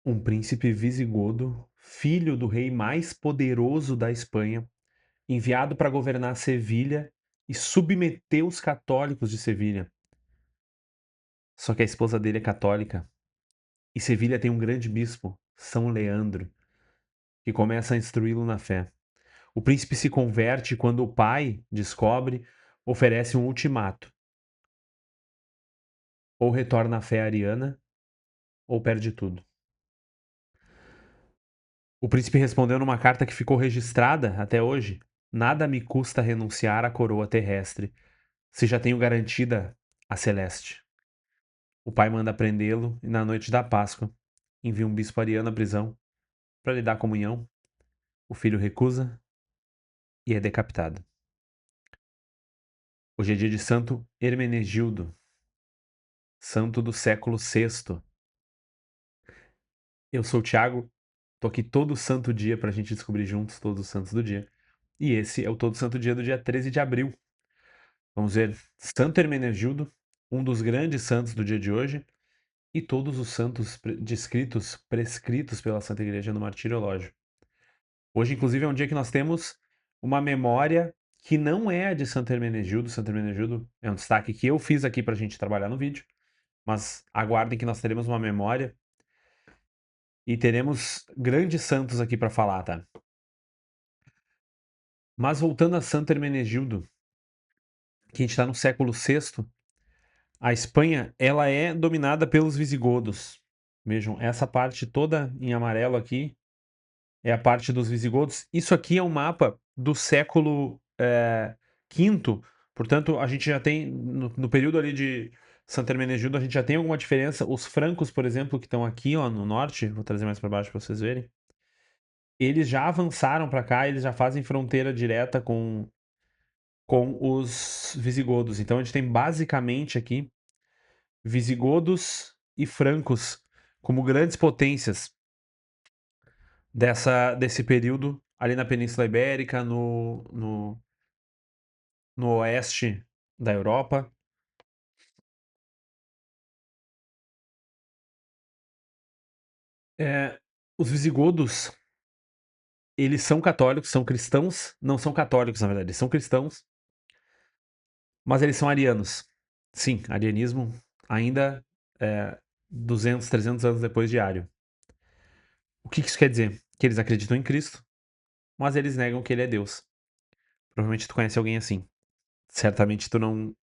Um príncipe visigodo, filho do rei mais poderoso da Espanha, enviado para governar Sevilha e submeter os católicos de Sevilha. Só que a esposa dele é católica e Sevilha tem um grande bispo, São Leandro, que começa a instruí-lo na fé. O príncipe se converte quando o pai descobre, oferece um ultimato: ou retorna à fé ariana ou perde tudo. O príncipe respondeu numa carta que ficou registrada até hoje: nada me custa renunciar à coroa terrestre, se já tenho garantida a celeste. O pai manda prendê-lo e na noite da Páscoa envia um bispo ariano à prisão para lhe dar comunhão. O filho recusa e é decapitado. Hoje é dia de Santo Hermenegildo, santo do século VI. Eu sou o Thiago, tô aqui todo santo dia para a gente descobrir juntos todos os santos do dia. E esse é o Todo Santo Dia do dia 13 de abril. Vamos ver Santo Hermenegildo, um dos grandes santos do dia de hoje, e todos os santos descritos, prescritos pela Santa Igreja no Martirológio. Hoje, inclusive, é um dia que nós temos uma memória que não é a de Santo Hermenegildo. Santo Hermenegildo é um destaque que eu fiz aqui para a gente trabalhar no vídeo, mas aguardem que nós teremos uma memória e teremos grandes santos aqui para falar, tá? Mas voltando a Santo Hermenegildo, que a gente está no século VI, a Espanha ela é dominada pelos visigodos. Vejam, essa parte toda em amarelo aqui é a parte dos visigodos. Isso aqui é um mapa do século V, portanto, a gente já tem, no período ali de Santo Hermenegildo, a gente já tem alguma diferença. Os francos, por exemplo, que estão aqui ó, no norte, vou trazer mais para baixo para vocês verem, eles já avançaram para cá, eles já fazem fronteira direta com os visigodos. Então, a gente tem basicamente aqui visigodos e francos como grandes potências desse período ali na Península Ibérica, no oeste da Europa. Os visigodos, eles são católicos, são cristãos, não são católicos, na verdade, eles são cristãos, mas eles são arianos. Sim, arianismo ainda 200, 300 anos depois de Ário. O que isso quer dizer? Que eles acreditam em Cristo, mas eles negam que ele é Deus. Provavelmente tu conhece alguém assim. Certamente tu não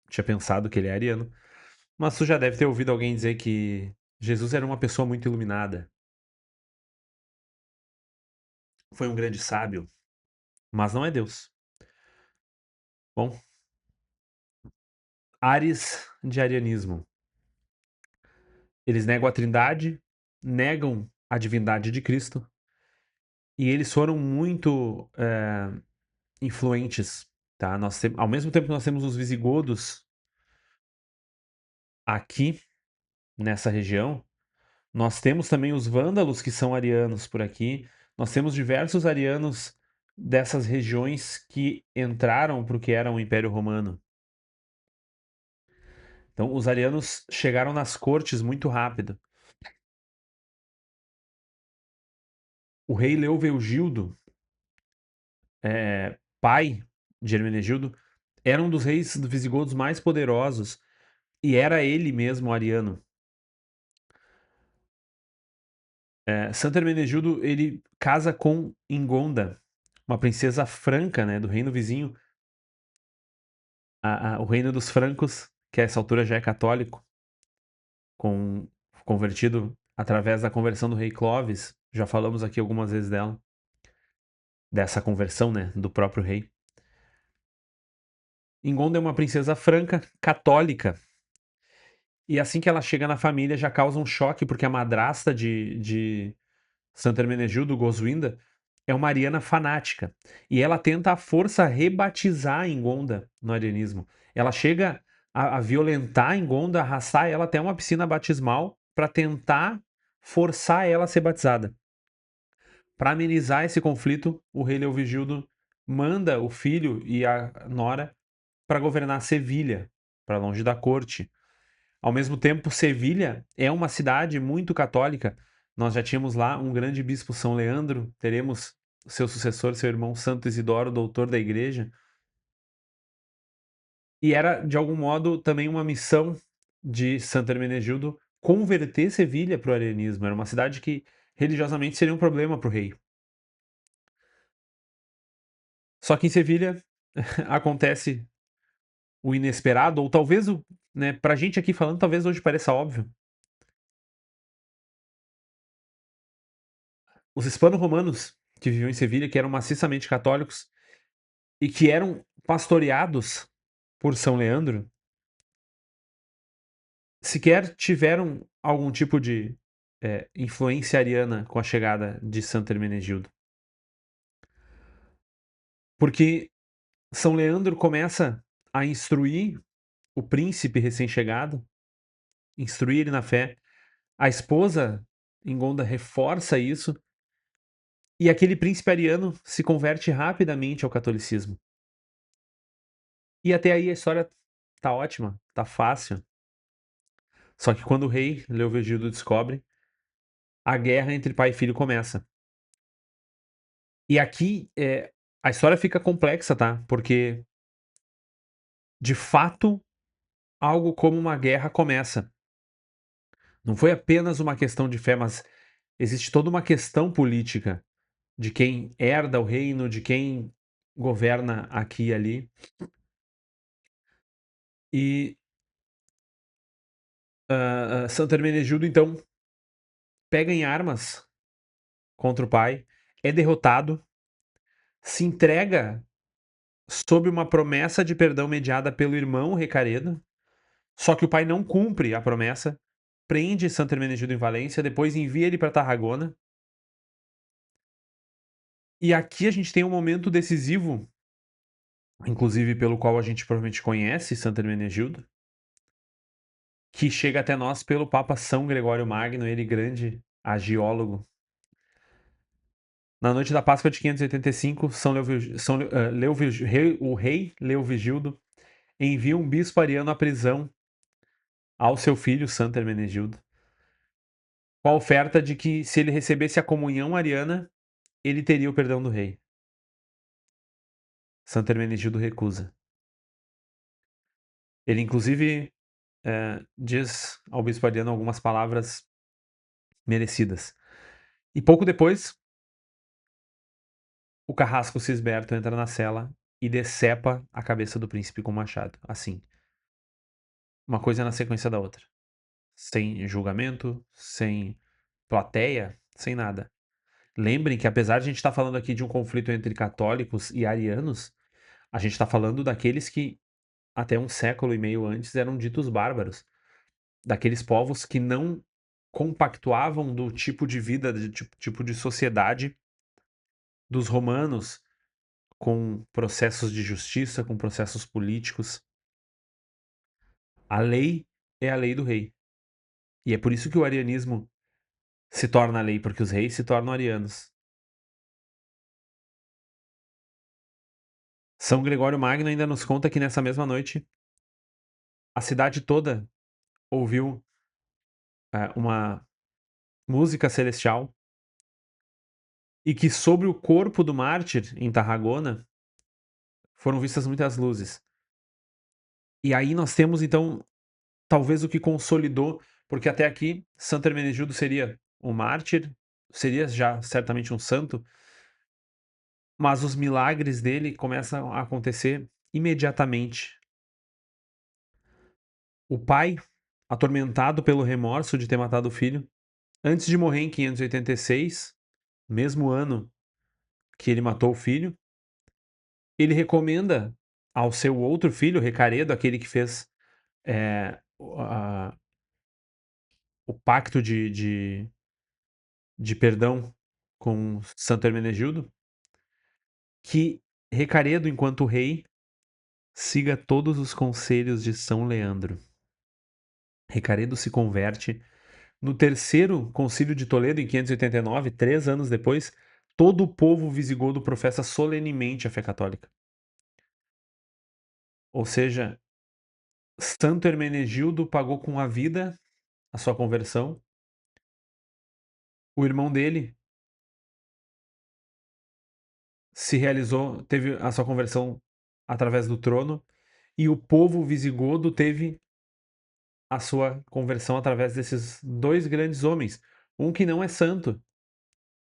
tinha pensado que ele é ariano, mas tu já deve ter ouvido alguém dizer que Jesus era uma pessoa muito iluminada, foi um grande sábio, mas não é Deus. Bom, ares de arianismo. Eles negam a Trindade, negam a divindade de Cristo, e eles foram muito influentes. Tá? Ao mesmo tempo que nós temos os visigodos aqui, nessa região, nós temos também os vândalos, que são arianos por aqui. Nós temos diversos arianos dessas regiões que entraram para o que era o Império Romano. Então, os arianos chegaram nas cortes muito rápido. O rei Leoveigildo, pai de Hermenegildo, era um dos reis visigodos mais poderosos e era ele mesmo ariano. Santo Hermenegildo ele casa com Ingonda, uma princesa franca, né, do reino vizinho, o reino dos francos, que a essa altura já é católico, com, convertido através da conversão do rei Clovis. Já falamos aqui algumas vezes dessa conversão, né, do próprio rei. Ingonda é uma princesa franca, católica. E assim que ela chega na família, já causa um choque, porque a madrasta de Santo Hermenegildo, Goswinda, é uma ariana fanática. E ela tenta à força rebatizar Ingonda no arianismo. Ela chega a violentar Ingonda, arrastar ela até uma piscina batismal para tentar forçar ela a ser batizada. Para amenizar esse conflito, o rei Leovigildo manda o filho e a nora para governar Sevilha, para longe da corte. Ao mesmo tempo, Sevilha é uma cidade muito católica. Nós já tínhamos lá um grande bispo São Leandro, teremos seu sucessor, seu irmão Santo Isidoro, doutor da igreja. E era, de algum modo, também uma missão de Santo Hermenegildo converter Sevilha para o arianismo. Era uma cidade que religiosamente seria um problema para o rei. Só que em Sevilha acontece o inesperado, ou talvez, né, pra gente aqui falando, talvez hoje pareça óbvio. Os hispano-romanos que viviam em Sevilha, que eram maciçamente católicos e que eram pastoreados por São Leandro, sequer tiveram algum tipo de influência ariana com a chegada de Santo Hermenegildo. Porque São Leandro começa a instruir o príncipe recém-chegado, instruir ele na fé. A esposa, Ingonda, reforça isso. E aquele príncipe ariano se converte rapidamente ao catolicismo. E até aí a história tá ótima, tá fácil. Só que quando o rei Leovigildo descobre, a guerra entre pai e filho começa. E aqui a história fica complexa, tá? Porque, de fato, algo como uma guerra começa. Não foi apenas uma questão de fé, mas existe toda uma questão política de quem herda o reino, de quem governa aqui e ali. E Santo Hermenegildo, então, pega em armas contra o pai, é derrotado, se entrega sob uma promessa de perdão mediada pelo irmão Recaredo, só que o pai não cumpre a promessa, prende Santo Hermenegildo em Valência, depois envia ele para Tarragona. E aqui a gente tem um momento decisivo, inclusive pelo qual a gente provavelmente conhece Santo Hermenegildo, que chega até nós pelo Papa São Gregório Magno, ele grande agiólogo. Na noite da Páscoa de 585, o rei Leovigildo envia um bispo ariano à prisão ao seu filho, Santo Hermenegildo, com a oferta de que, se ele recebesse a comunhão ariana, ele teria o perdão do rei. Santo Hermenegildo recusa. Ele, inclusive, diz ao bispo ariano algumas palavras merecidas. E pouco depois, o carrasco Cisberto entra na cela e decepa a cabeça do príncipe com o machado. Assim, uma coisa na sequência da outra. Sem julgamento, sem plateia, sem nada. Lembrem que, apesar de a gente estar falando aqui de um conflito entre católicos e arianos, a gente está falando daqueles que, até um século e meio antes, eram ditos bárbaros. Daqueles povos que não compactuavam do tipo de vida, do tipo de sociedade dos romanos, com processos de justiça, com processos políticos. A lei é a lei do rei. E é por isso que o arianismo se torna lei, porque os reis se tornam arianos. São Gregório Magno ainda nos conta que nessa mesma noite a cidade toda ouviu uma música celestial e que sobre o corpo do mártir em Tarragona foram vistas muitas luzes. E aí nós temos então talvez o que consolidou, porque até aqui Santo Hermenegildo seria um mártir, seria já certamente um santo, mas os milagres dele começam a acontecer imediatamente. O pai, atormentado pelo remorso de ter matado o filho, antes de morrer em 586, mesmo ano que ele matou o filho, ele recomenda ao seu outro filho, Recaredo, aquele que fez é, o pacto de perdão com Santo Hermenegildo, que Recaredo, enquanto rei, siga todos os conselhos de São Leandro. Recaredo se converte. No terceiro concílio de Toledo, em 589, 3 anos depois, todo o povo visigodo professa solenemente a fé católica. Ou seja, Santo Hermenegildo pagou com a vida a sua conversão O irmão dele se realizou, teve a sua conversão através do trono, e o povo visigodo teve a sua conversão através desses dois grandes homens. Um que não é santo,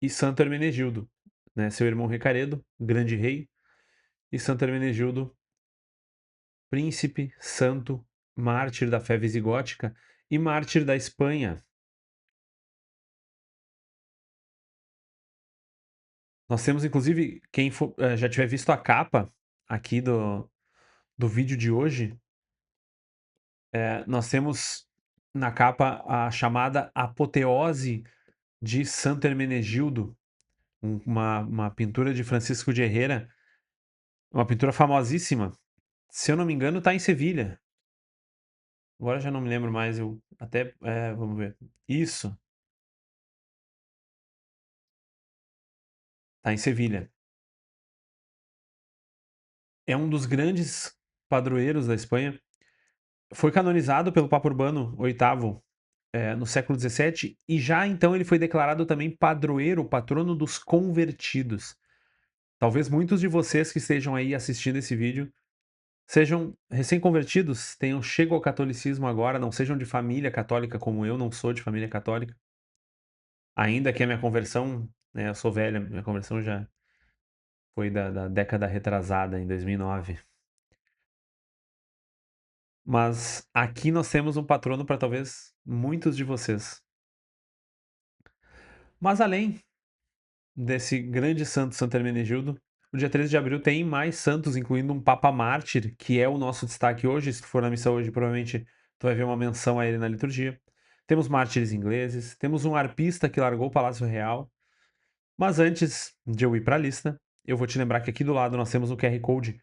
e Santo Hermenegildo, né? Seu irmão Recaredo, grande rei, e Santo Hermenegildo, príncipe, santo, mártir da fé visigótica e mártir da Espanha. Nós temos, inclusive, quem já tiver visto a capa aqui do vídeo de hoje, nós temos na capa a chamada Apoteose de Santo Hermenegildo, uma pintura de Francisco de Herrera, uma pintura famosíssima. Se eu não me engano, está em Sevilha. Agora já não me lembro mais, eu até, vamos ver. Isso, está em Sevilha. É um dos grandes padroeiros da Espanha. Foi canonizado pelo Papa Urbano VIII, no século XVII, e já então ele foi declarado também padroeiro, patrono dos convertidos. Talvez muitos de vocês que estejam aí assistindo esse vídeo sejam recém-convertidos, tenham chego ao catolicismo agora, não sejam de família católica como eu, não sou de família católica. Ainda que a minha conversão, né, eu sou velha, minha conversão já foi da década retrasada, em 2009. Mas aqui nós temos um patrono para talvez muitos de vocês. Mas além desse grande santo, Santo Hermenegildo, o dia 13 de abril tem mais santos, incluindo um Papa Mártir, que é o nosso destaque hoje. Se tu for na missa hoje, provavelmente tu vai ver uma menção a ele na liturgia. Temos mártires ingleses, temos um arpista que largou o Palácio Real. Mas antes de eu ir para a lista, eu vou te lembrar que aqui do lado nós temos um QR Code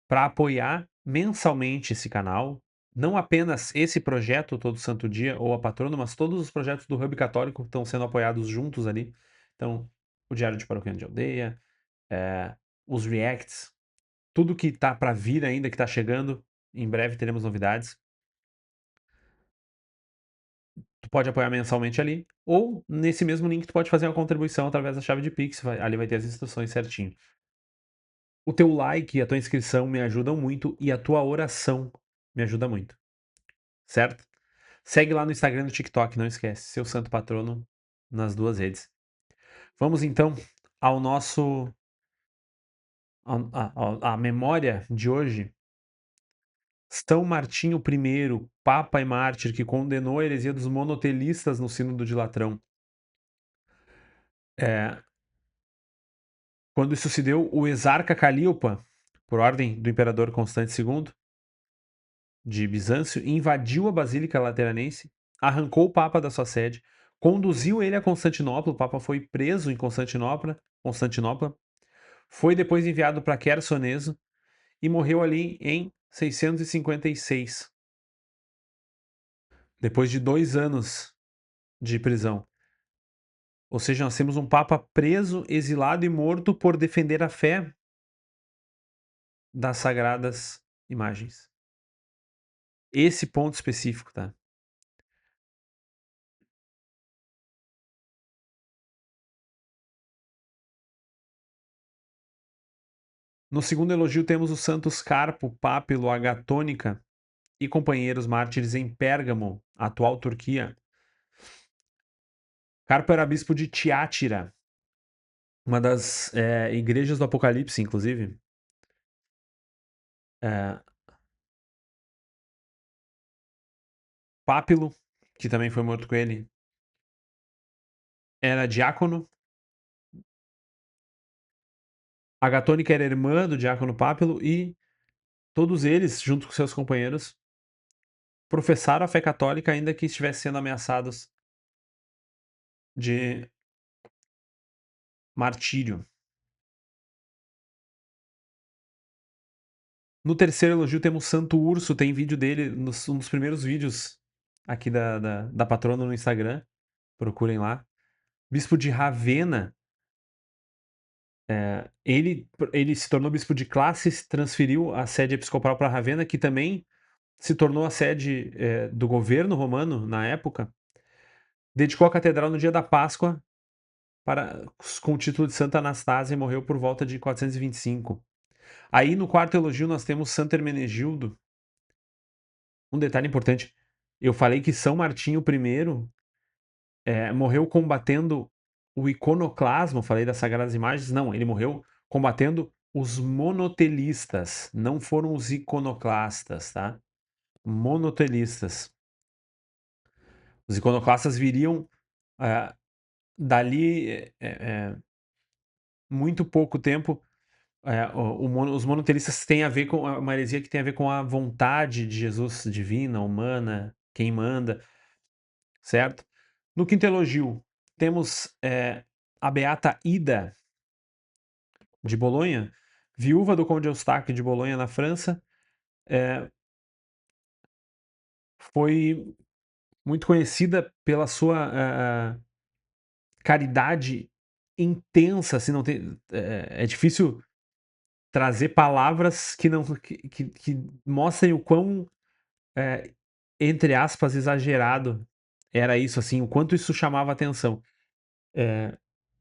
para apoiar mensalmente esse canal. Não apenas esse projeto todo santo dia ou a patrona, mas todos os projetos do Hub Católico estão sendo apoiados juntos ali. Então, o Diário de Paroquiano de Aldeia, eh, os reacts, tudo que tá para vir ainda, que tá chegando, em breve teremos novidades. Tu pode apoiar mensalmente ali, ou nesse mesmo link tu pode fazer uma contribuição através da chave de Pix, ali vai ter as instruções certinho. O teu like e a tua inscrição me ajudam muito e a tua oração me ajuda muito, certo? Segue lá no Instagram e no TikTok, não esquece, seu santo patrono nas duas redes. Vamos então ao nosso a memória de hoje. São Martinho I, Papa e Mártir, que condenou a heresia dos monotelistas no Sínodo de Latrão. Quando isso se deu, o exarca Calíopa, por ordem do imperador Constante II, de Bizâncio, invadiu a Basílica Lateranense, arrancou o Papa da sua sede, conduziu ele a Constantinopla, o Papa foi preso em Constantinopla, foi depois enviado para Quersoneso e morreu ali em 656, depois de 2 anos de prisão. Ou seja, nós temos um Papa preso, exilado e morto por defender a fé das sagradas imagens. Esse ponto específico, tá? No segundo elogio temos os santos Carpo, Pápilo, Agatônica e companheiros mártires em Pérgamo, atual Turquia. Carpo era bispo de Tiátira, uma das igrejas do Apocalipse, inclusive. É, Pápilo, que também foi morto com ele, era diácono. Agatônica era irmã do diácono Pápilo e todos eles, junto com seus companheiros, professaram a fé católica ainda que estivessem sendo ameaçados de martírio. No terceiro elogio temos Santo Urso, tem vídeo dele, um dos primeiros vídeos aqui da patrona no Instagram, procurem lá. Bispo de Ravenna, ele se tornou bispo de Classis, transferiu a sede episcopal para Ravenna, que também se tornou a sede do governo romano na época. Dedicou a catedral no dia da Páscoa com o título de Santa Anastásia e morreu por volta de 425. Aí no quarto elogio nós temos Santo Hermenegildo. Um detalhe importante, eu falei que São Martinho I morreu combatendo o iconoclasmo, falei das Sagradas Imagens, não, ele morreu combatendo os monotelistas, não foram os iconoclastas, tá? Monotelistas. Os iconoclastas viriam ah, dali muito pouco tempo. Os monotelistas têm a ver com uma heresia que tem a ver com a vontade de Jesus divina, humana, quem manda, certo? No quinto elogio, temos a beata Ida de Bolonha, viúva do conde Eustáquio de Bolonha na França, foi muito conhecida pela sua caridade intensa, assim, não tem, é difícil trazer palavras que não que mostrem o quão, entre aspas, exagerado era isso, assim, o quanto isso chamava atenção.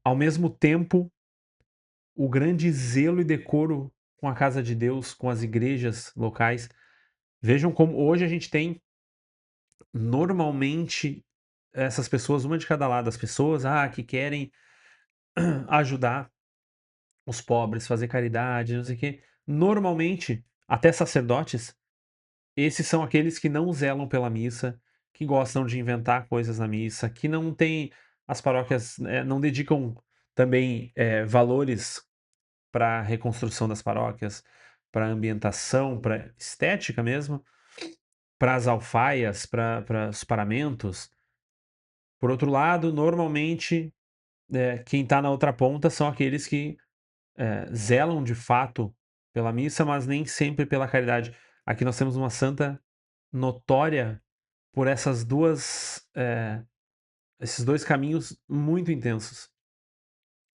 Ao mesmo tempo, o grande zelo e decoro com a casa de Deus, com as igrejas locais. Vejam como hoje a gente tem normalmente essas pessoas, uma de cada lado, as pessoas que querem ajudar os pobres, fazer caridade, não sei o quê. Normalmente, até sacerdotes, esses são aqueles que não zelam pela missa, que gostam de inventar coisas na missa, que não têm as paróquias, não dedicam também valores para a reconstrução das paróquias, para ambientação, para estética mesmo, para as alfaias, para os paramentos. Por outro lado, normalmente, quem está na outra ponta são aqueles que zelam de fato pela missa, mas nem sempre pela caridade. Aqui nós temos uma santa notória por esses dois caminhos muito intensos.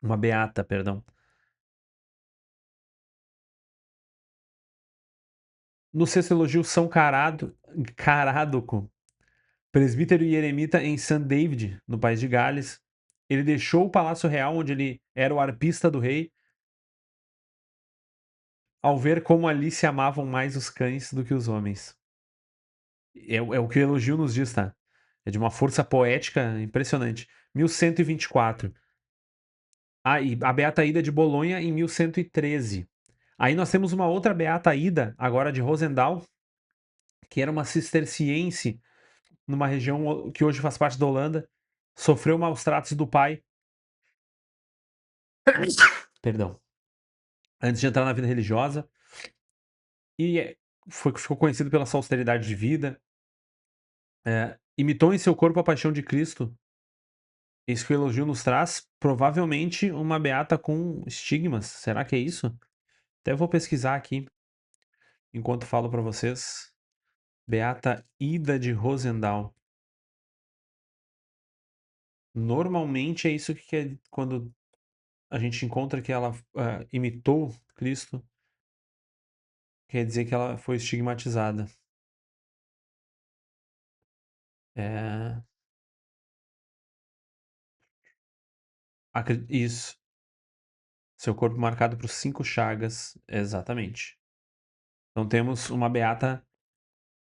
Uma beata, perdão. No sexto elogio, São Carádoco, presbítero e eremita em St. David, no país de Gales. Ele deixou o Palácio Real, onde ele era o arpista do rei, ao ver como ali se amavam mais os cães do que os homens. É o que o elogio nos diz, tá? É de uma força poética impressionante. 1124. E a Beata Ida de Bolonha em 1113. Aí nós temos uma outra Beata Ida, agora de Rosendal, que era uma cisterciense numa região que hoje faz parte da Holanda, sofreu maus tratos do pai. Perdão. Antes de entrar na vida religiosa. E ficou conhecido pela sua austeridade de vida. Imitou em seu corpo a paixão de Cristo. Isso que o elogio nos traz, provavelmente uma beata com estigmas. Será que é isso? Até vou pesquisar aqui enquanto falo para vocês. Beata Ida de Rosendal. Normalmente é isso que é quando a gente encontra que ela imitou Cristo, quer dizer que ela foi estigmatizada. É, isso. Seu corpo marcado por 5 chagas, exatamente. Então temos uma beata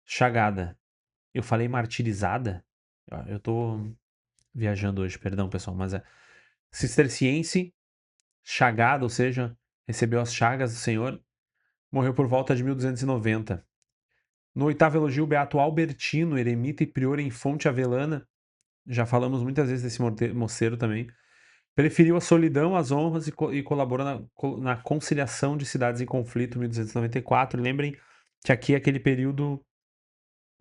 chagada. Eu falei martirizada? Eu tô viajando hoje, perdão, pessoal, mas é cisterciense, chagada, ou seja, recebeu as chagas do Senhor, morreu por volta de 1290. No oitavo elogio, o beato Albertino, eremita e prior em Fonte Avelana, já falamos muitas vezes desse moceiro também, preferiu a solidão às honras e colaborou na conciliação de cidades em conflito, 1294. Lembrem que aqui é aquele período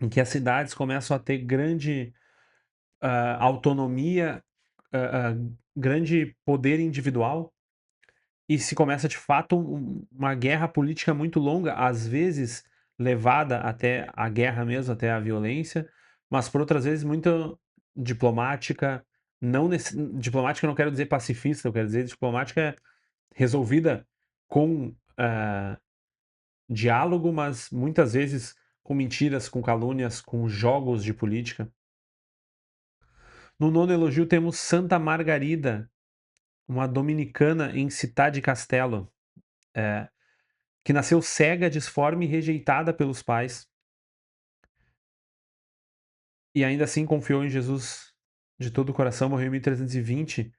em que as cidades começam a ter grande autonomia, grande poder individual, e se começa de fato uma guerra política muito longa, às vezes levada até a guerra mesmo, até a violência, mas por outras vezes muito diplomática. Não diplomática, eu não quero dizer pacifista, eu quero dizer diplomática resolvida com diálogo, mas muitas vezes com mentiras, com calúnias, com jogos de política. No nono elogio temos Santa Margarida, uma dominicana em Città de Castello, que nasceu cega, disforme e rejeitada pelos pais, e ainda assim confiou em Jesus de todo o coração, morreu em 1320.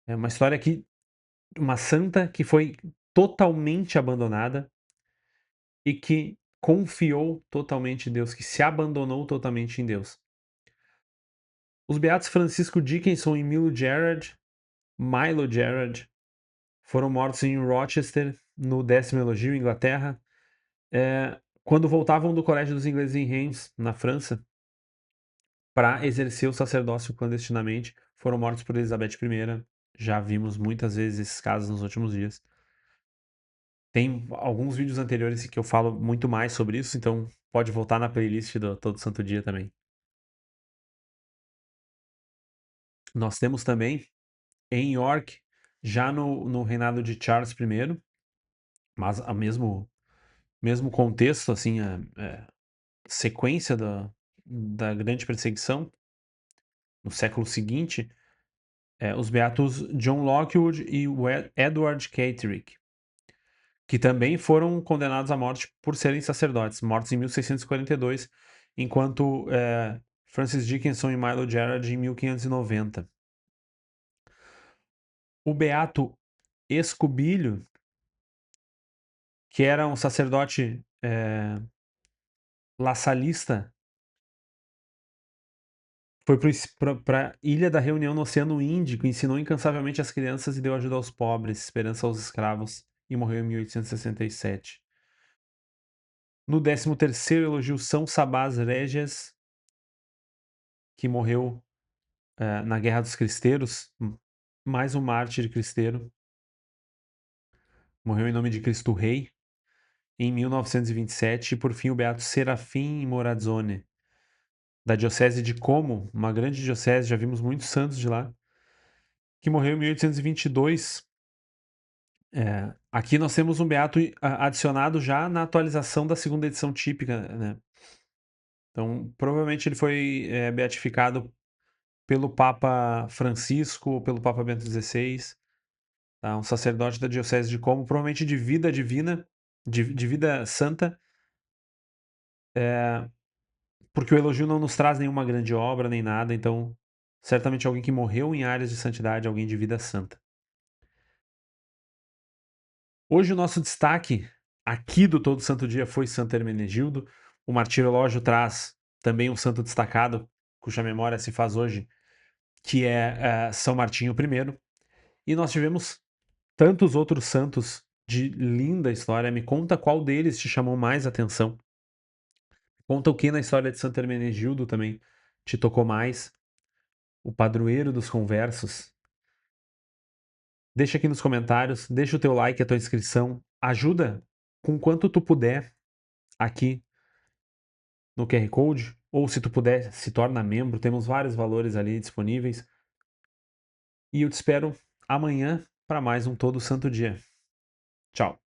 É uma história que uma santa que foi totalmente abandonada e que confiou totalmente em Deus, que se abandonou totalmente em Deus. Os beatos Francisco Dickinson e Milo Gerard foram mortos em Rochester, no 10º elogio, Inglaterra, quando voltavam do Colégio dos Ingleses em Reims, na França, para exercer o sacerdócio clandestinamente. Foram mortos por Elizabeth I. Já vimos muitas vezes esses casos nos últimos dias. Tem alguns vídeos anteriores que eu falo muito mais sobre isso, então pode voltar na playlist do Todo Santo Dia também. Nós temos também em York, já no reinado de Charles I, mas a mesmo contexto, assim, a sequência da grande perseguição, no século seguinte, os beatos John Lockwood e Edward Catterick, que também foram condenados à morte por serem sacerdotes, mortos em 1642, enquanto Francis Dickinson e Milo Gerard em 1590. O beato Escubilho, que era um sacerdote lasalista, foi para a Ilha da Reunião no Oceano Índico, ensinou incansavelmente as crianças e deu ajuda aos pobres, esperança aos escravos, e morreu em 1867. No 13º elogio São Sabás Régias, que morreu na Guerra dos Cristeiros, mais um mártir cristeiro, morreu em nome de Cristo Rei, em 1927, e por fim o beato Serafim Morazzone, da diocese de Como, uma grande diocese, já vimos muitos santos de lá, que morreu em 1822. Aqui nós temos um beato adicionado já na atualização da segunda edição típica, né? Então, provavelmente ele foi beatificado pelo Papa Francisco ou pelo Papa Bento XVI, tá? Um sacerdote da diocese de Como, provavelmente de vida divina, de vida santa, porque o elogio não nos traz nenhuma grande obra nem nada, então certamente alguém que morreu em áreas de santidade, alguém de vida santa. Hoje o nosso destaque aqui do Todo Santo Dia foi Santo Hermenegildo. O Martirológio traz também um santo destacado, cuja memória se faz hoje, que é São Martinho I. E nós tivemos tantos outros santos de linda história. Me conta qual deles te chamou mais atenção. Conta o que na história de Santo Hermenegildo também te tocou mais. O padroeiro dos conversos. Deixa aqui nos comentários, deixa o teu like, a tua inscrição. Ajuda com quanto tu puder aqui no QR Code, ou se tu puder, se torna membro, temos vários valores ali disponíveis. E eu te espero amanhã para mais um Todo Santo Dia. Tchau!